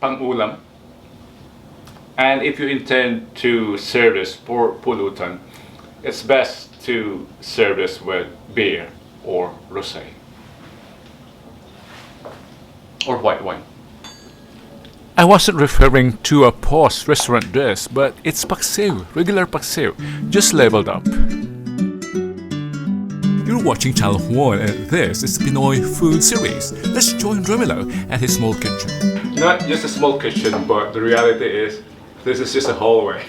pang-ulam. And if you intend to serve this for pulutan, it's best to serve this with beer or rosé or white wine. I wasn't referring to a posh restaurant dish, but it's paksiw, regular paksiw, just leveled up. You're watching Channel 1 and this is the Pinoy Food Series. Let's join Romelo at his small kitchen. Not just a small kitchen, but the reality is this is just a hallway.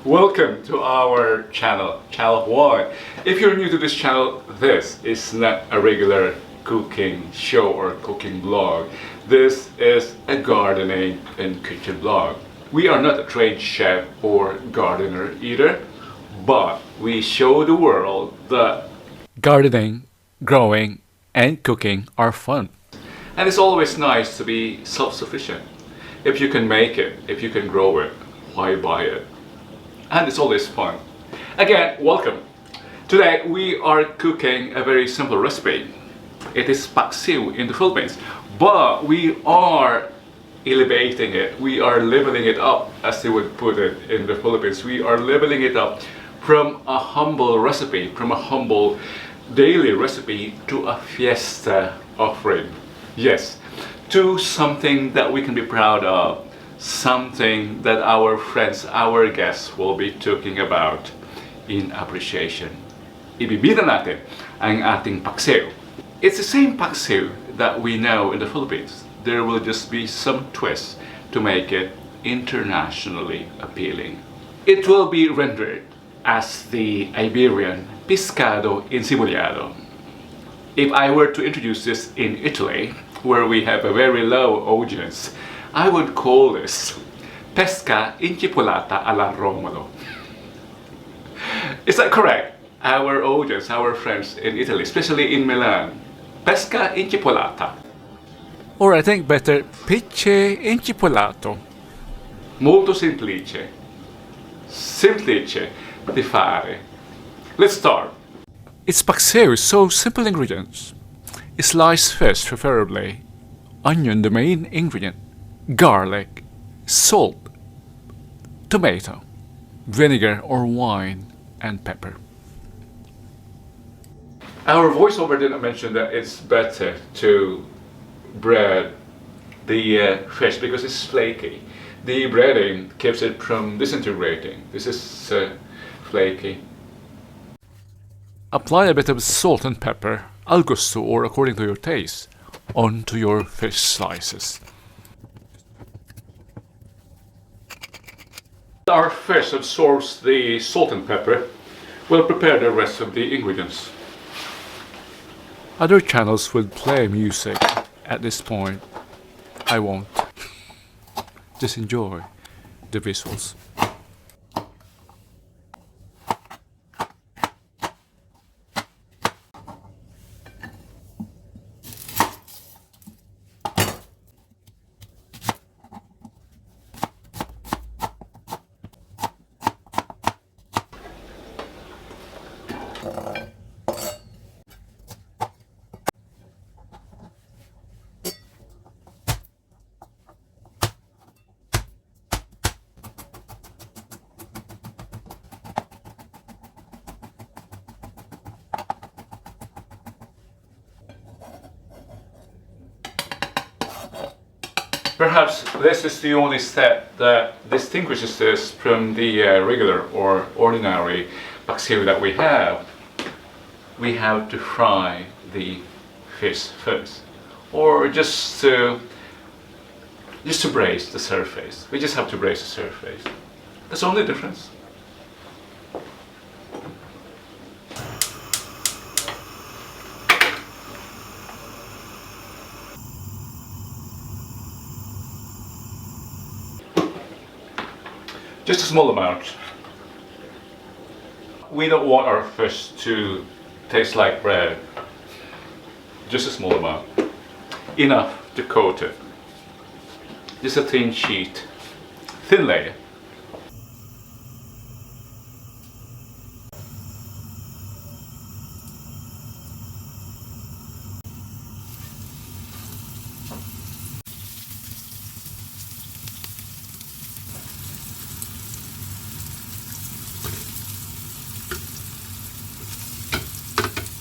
Welcome to our channel, Channel 1. If you're new to this channel, this is not a regular cooking show or cooking vlog. This is a gardening and kitchen vlog. We are not a trained chef or gardener either, but we show the world that gardening, growing, and cooking are fun. And it's always nice to be self-sufficient. If you can make it, if you can grow it, why buy it? And it's always fun. Again, welcome. Today we are cooking a very simple recipe. It is paksiw in the Philippines, but we are elevating it. We are leveling it up, as they would put it in the Philippines. We are leveling it up from a humble recipe, from a humble daily recipe to a fiesta offering. Yes, to something that we can be proud of, something that our friends, our guests will be talking about in appreciation. Ibibida natin ang ating paksiw. It's the same paksiw that we know in the Philippines. There will just be some twists to make it internationally appealing. It will be rendered as the Iberian Pescado Encebollado. If I were to introduce this in Italy, where we have a very low audience, I would call this Pesca Encebollata alla Romolo. Is that correct? Our audience, our friends in Italy, especially in Milan, Pesca Encebollata. Or I think better, Pesce Encebollato. Molto semplice. Semplice di fare. Let's start. It's paksiw, so simple ingredients. Sliced fish preferably, onion the main ingredient, garlic, salt, tomato, vinegar or wine, and pepper. Our voiceover didn't mention that it's better to bread the fish because it's flaky. The breading keeps it from disintegrating. This is flaky. Apply a bit of salt and pepper, al gusto or according to your taste, onto your fish slices. Our fish absorbs the salt and pepper. We'll prepare the rest of the ingredients. Other channels will play music at this point. I won't. Just enjoy the visuals. Perhaps this is the only step that distinguishes this from the regular or ordinary paksiw that we have. We have to fry the fish first, or just to braise the surface. We just have to braise the surface. That's the only difference. Just a small amount. We don't want our fish to taste like bread. Just a small amount. Enough to coat it. Just a thin sheet. Thin layer.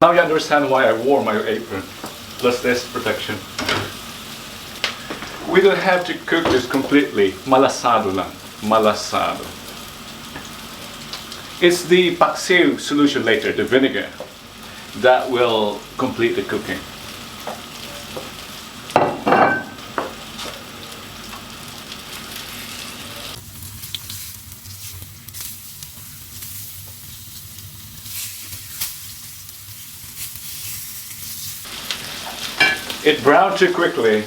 Now you understand why I wore my apron, plus this protection. We don't have to cook this completely. Malasado lang. Malasado. It's the Paksiw solution later, the vinegar, that will complete the cooking. It browned too quickly.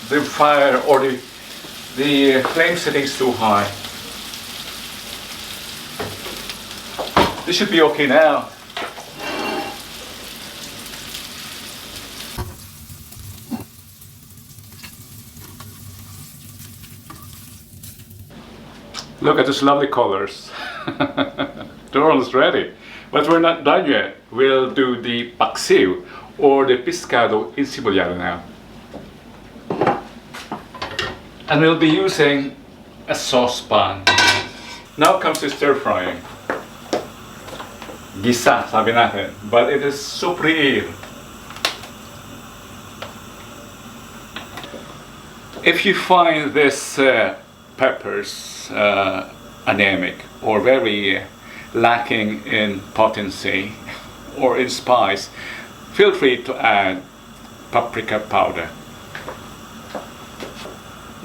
The fire or the flame setting is too high. This should be okay now. Look at these lovely colors. They're almost ready. But we're not done yet. We'll do the Paksiw or the Pescado Encebollado now. And we'll be using a saucepan. Now comes the stir frying. Gisa, sabi natin. But it is sofreír. If you find this peppers anemic or very lacking in potency or in spice, feel free to add paprika powder.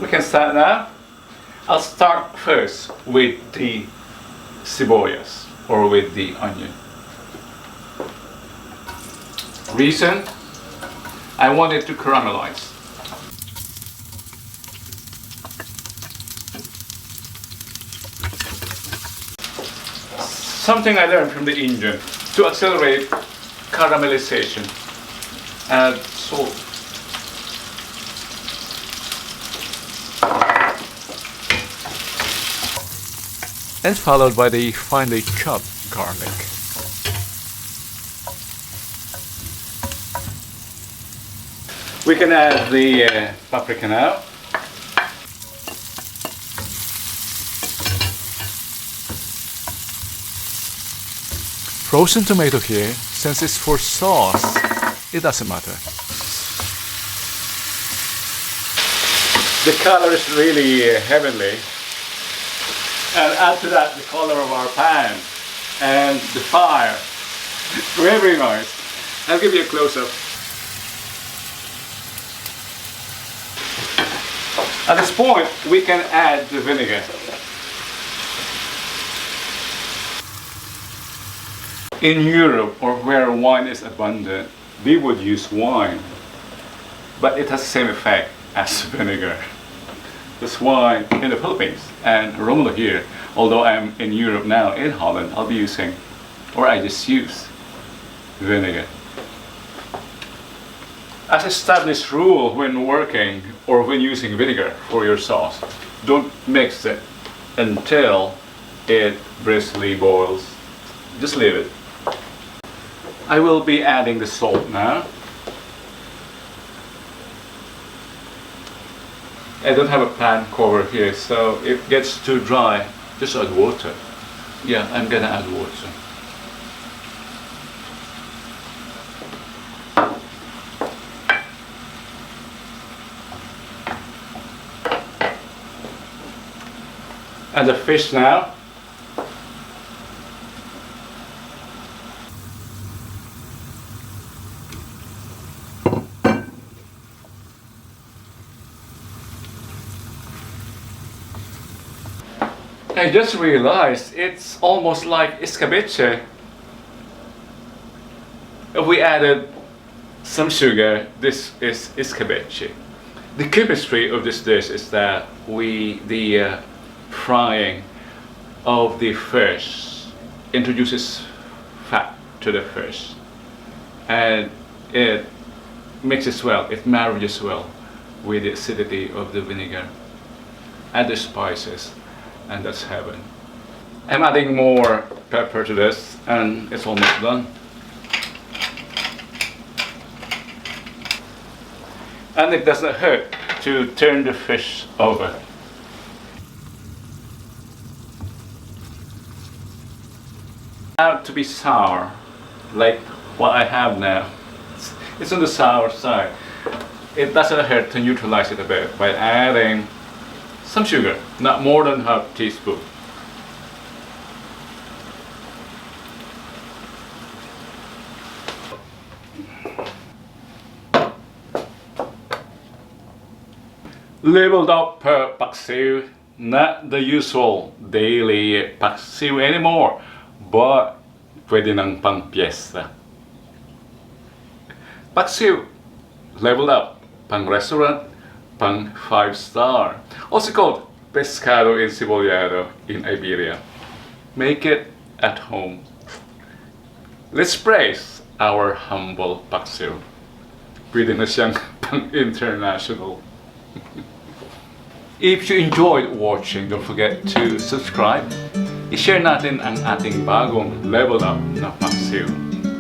We can start now. I'll start first with the cebollas or with the onion. Reason, I want it to caramelize. Something I learned from the Indian, to accelerate caramelization, add salt. And followed by the finely chopped garlic. We can add the paprika now. Frozen tomato here, since it's for sauce, it doesn't matter. The color is really heavenly. And add to that the color of our pan and the fire. Very, very nice. I'll give you a close-up. At this point, we can add the vinegar. In Europe, or where wine is abundant, we would use wine, but it has the same effect as vinegar. This wine in the Philippines and Romulo here, although I'm in Europe now, in Holland, I'll be using, or I just use, vinegar. As established rule when working or when using vinegar for your sauce, don't mix it until it briskly boils. Just leave it. I will be adding the salt now. I don't have a pan cover here, so if it gets too dry, just add water. Yeah, I'm gonna add water. And the fish now. I just realized it's almost like escabeche. If we added some sugar, this is escabeche. The chemistry of this dish is that the frying of the fish introduces fat to the fish, and it mixes well, it marries well with the acidity of the vinegar and the spices, and that's heaven. I'm adding more pepper to this, and it's almost done. And it doesn't hurt to turn the fish over. Now to be sour, like what I have now, it's on the sour side. It doesn't hurt to neutralize it a bit by adding some sugar, not more than half teaspoon. Leveled up paksiw, not the usual daily paksiw anymore, but pwede ng pang piyesta. Paksiw, leveled up, pang restaurant, pang 5-star. Also called Pescado Encebollado in Iberia. Make it at home. Let's praise our humble paksiw. Pwede na siyang pang international. If you enjoyed watching, don't forget to subscribe. I-share natin ang ating bagong level up na paksiw.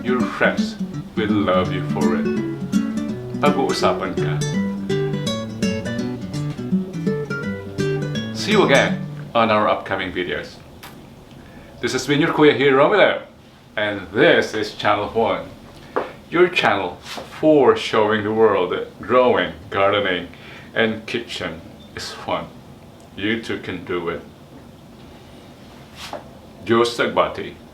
Your friends will love you for it. Pag-uusapan ka. See you again on our upcoming videos. This has been your Kuya here, Romeo, and this is Channel 1, your channel for showing the world that growing, gardening, and kitchen is fun. You too can do it. Diyos Tagbati.